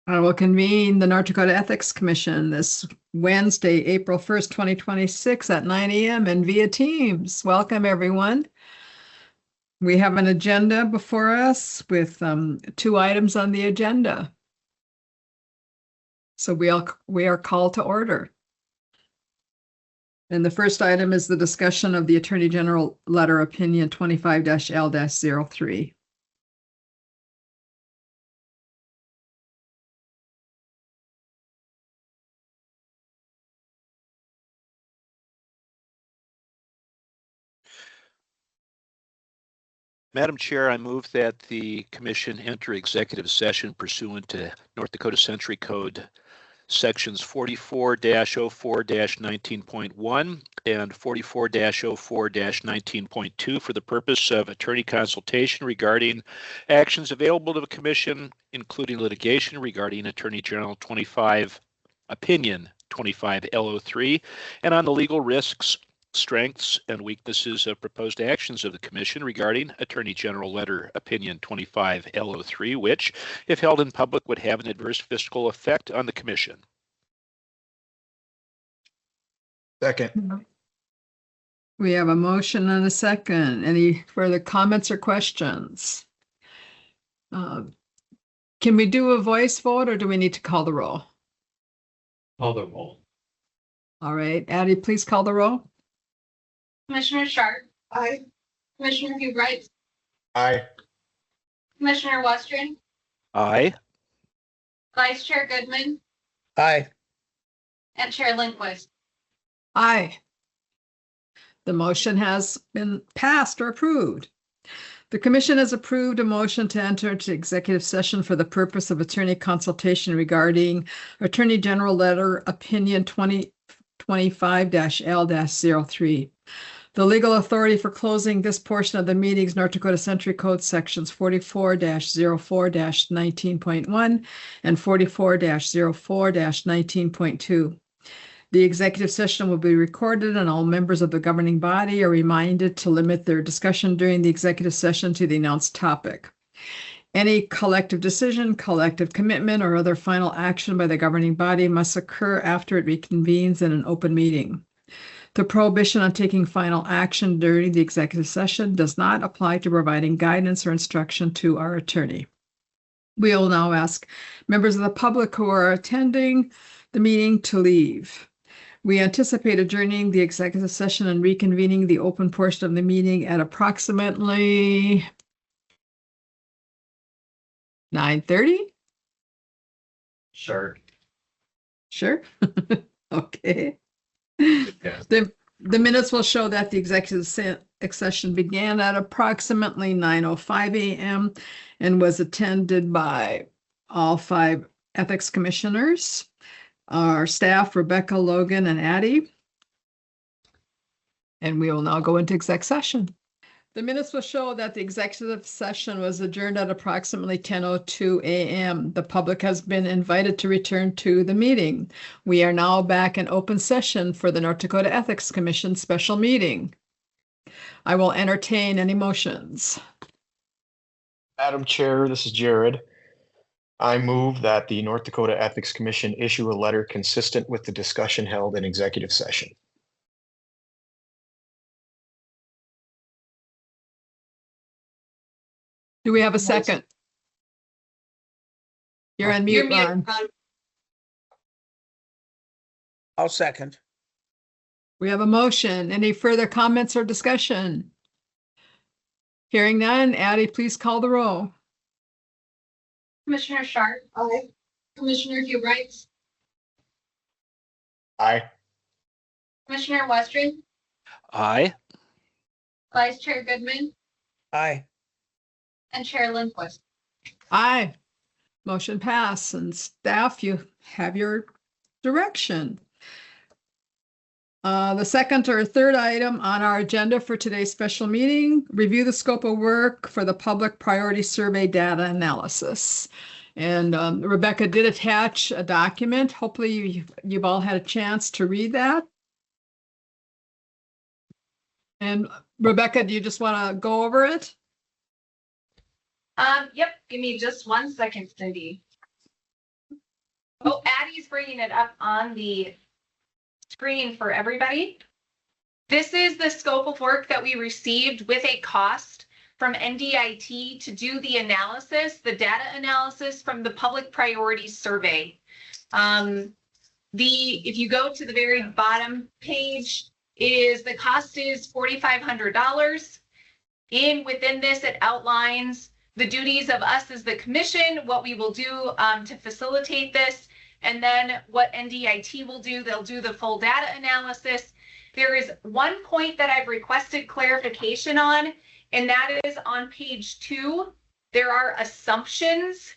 I will convene the North Dakota Ethics Commission this Wednesday, April 1st, 2026 at 9 a.m. and via Teams. Welcome, everyone. We have an agenda before us with 2 items on the agenda. So we are called to order. And the first item is the discussion of the Attorney General Letter Opinion 25-L-03. Madam Chair, I move that the commission enter executive session pursuant to North Dakota Century Code sections 44-04-19.1 and 44-04-19.2 for the purpose of attorney consultation regarding actions available to the commission, including litigation regarding Attorney General 25 Opinion 25-L03 and on the legal risks, strengths, and weaknesses of proposed actions of the Commission regarding Attorney General Letter Opinion 25-L03, which, if held in public, would have an adverse fiscal effect on the Commission. Second. We have a motion and a second. Any further comments or questions? Can we do a voice vote or do we need to call the roll? Call the roll. All right, Addie, please call the roll. Commissioner Sharp. Aye. Commissioner Hubright. Aye. Commissioner Western. Aye. Vice Chair Goodman. Aye. And Chair Lindquist. Aye. The motion has been passed or approved. The commission has approved a motion to enter into executive session for the purpose of attorney consultation regarding Attorney General Letter Opinion 2025-L-03. The legal authority for closing this portion of the meeting is North Dakota Century Code sections 44-04-19.1 and 44-04-19.2. The executive session will be recorded and all members of the governing body are reminded to limit their discussion during the executive session to the announced topic. Any collective decision, collective commitment, or other final action by the governing body must occur after it reconvenes in an open meeting. The prohibition on taking final action during the executive session does not apply to providing guidance or instruction to our attorney. We will now ask members of the public who are attending the meeting to leave. We anticipate adjourning the executive session and reconvening the open portion of the meeting at approximately 9:30. Sure. Sure. Okay. Yeah. The minutes will show that the executive session began at approximately 9:05 a.m. and was attended by all 5 ethics commissioners, our staff, Rebecca, Logan, and Addie. And we will now go into exec session. The minutes will show that the executive session was adjourned at approximately 10:02 a.m. The public has been invited to return to the meeting. We are now back in open session for the North Dakota Ethics Commission special meeting. I will entertain any motions. Madam Chair, this is Jared. I move that the North Dakota Ethics Commission issue a letter consistent with the discussion held in executive session. Do we have a second? You're on mute, Ron. I'll second. We have a motion. Any further comments or discussion? Hearing none, Addie, please call the roll. Commissioner Sharp. Aye. Commissioner Hubright. Aye. Commissioner Western. Aye. Vice Chair Goodman. Aye. And Chair Lindquist. Aye. Motion passed. And staff, you have your direction. The second or third item on our agenda for today's special meeting, review the scope of work for the Public Priority Survey data analysis. And Rebecca did attach a document. Hopefully you've all had a chance to read that. And Rebecca, do you just want to go over it? Yep. Give me just 1 second, Cindy. Oh, Addie's bringing it up on the screen for everybody. This is the scope of work that we received with a cost from NDIT to do the analysis, the data analysis from the public priorities survey. If you go to the very bottom page, the cost is $4,500. Within this, it outlines the duties of us as the commission, what we will do to facilitate this, and then what NDIT will do. They'll do the full data analysis. There is one point that I've requested clarification on, and that is on page 2. There are assumptions,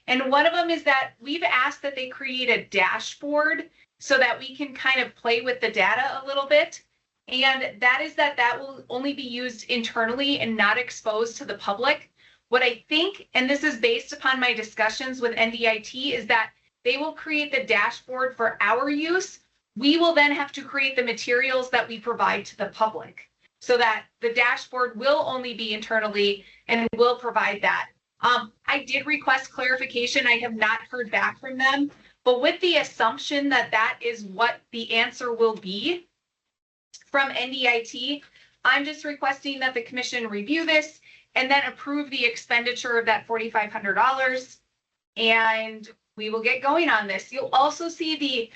and one of them is that we've asked that they create a dashboard so that we can kind of play with the data a little bit. And that is that will only be used internally and not exposed to the public. What I think, and this is based upon my discussions with NDIT, is that they will create the dashboard for our use. We will then have to create the materials that we provide to the public so that the dashboard will only be internally and will provide that. I did request clarification. I have not heard back from them, but with the assumption that that is what the answer will be from NDIT, I'm just requesting that the commission review this and then approve the expenditure of that $4,500, and we will get going on this. You'll also see the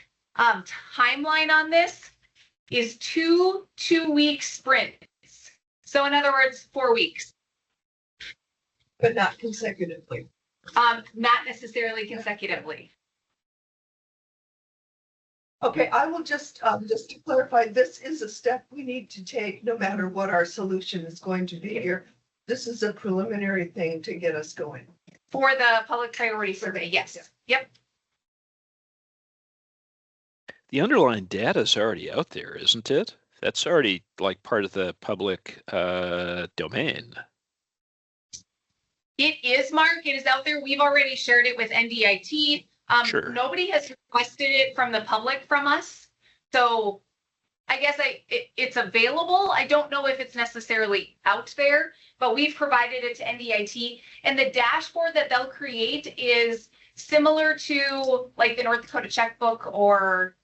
timeline on this is two 2-week sprints. So in other words, 4 weeks. But not consecutively. Not necessarily consecutively. Okay, I will just to clarify, this is a step we need to take no matter what our solution is going to be here. This is a preliminary thing to get us going. For the public priority survey, yes. Yep. The underlying data is already out there, isn't it? That's already like part of the public domain. It is, Mark. It is out there. We've already shared it with NDIT. Sure. Nobody has requested it from the public from us. So I guess it's available. I don't know if it's necessarily out there, but we've provided it to NDIT. And the dashboard that they'll create is similar to like the North Dakota checkbook or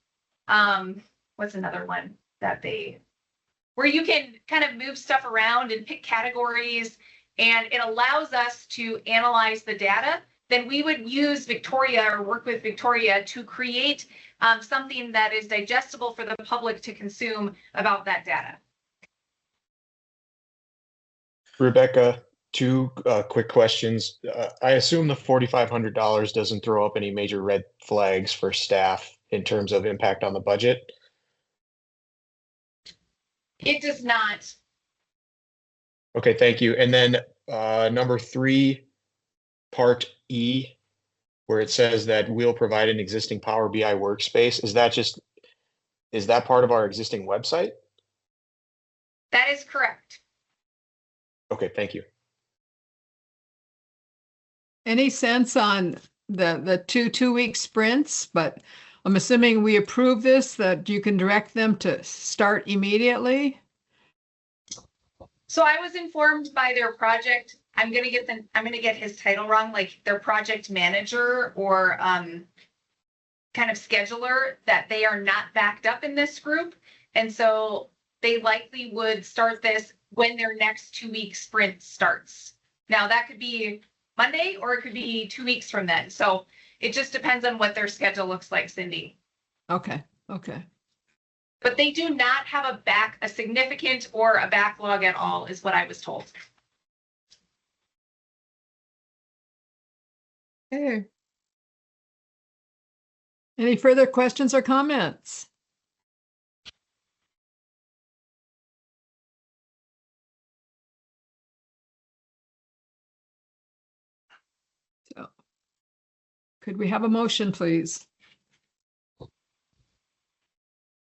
what's another one that where you can kind of move stuff around and pick categories, and it allows us to analyze the data. Then we would use Victoria or work with Victoria to create something that is digestible for the public to consume about that data. Rebecca, 2 quick questions. I assume the $4,500 doesn't throw up any major red flags for staff in terms of impact on the budget? It does not. Okay, thank you. And then number 3, part E, where it says that we'll provide an existing Power BI workspace. Is that part of our existing website? That is correct. Okay, thank you. Any sense on the 2-week sprints? But I'm assuming we approve this, that you can direct them to start immediately? So I was informed by their project. I'm gonna get his title wrong, like their project manager or kind of scheduler, that they are not backed up in this group. And so they likely would start this when their next 2-week sprint starts. Now that could be Monday or it could be 2 weeks from then. So it just depends on what their schedule looks like, Cindy. Okay. But they do not have a significant or a backlog at all, is what I was told. Okay. Any further questions or comments? So, could we have a motion, please?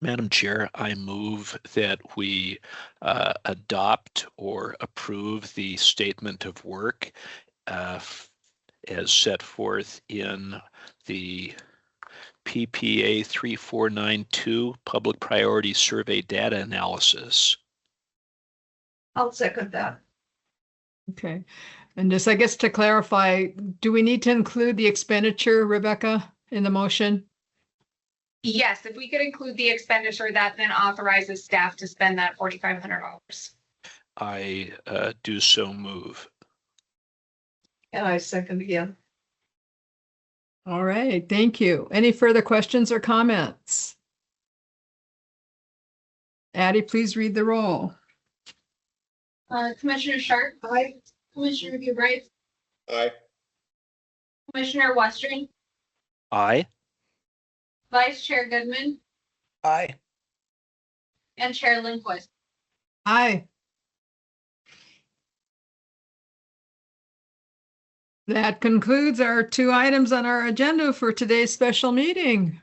Madam Chair, I move that we adopt or approve the statement of work as set forth in the PPA 3492 Public Priority Survey Data Analysis. I'll second that. Okay. And just, I guess, to clarify, do we need to include the expenditure, Rebecca? in the motion? Yes, if we could include the expenditure that then authorizes staff to spend that $4,500. I do so move. And I second again. All right, thank you. Any further questions or comments? Addie, please read the roll. Commissioner Sharp, Aye. Commissioner Hubright, Aye. Commissioner Western, Aye. Vice Chair Goodman, Aye. and Chair Lindquist. Aye. That concludes our 2 items on our agenda for today's special meeting.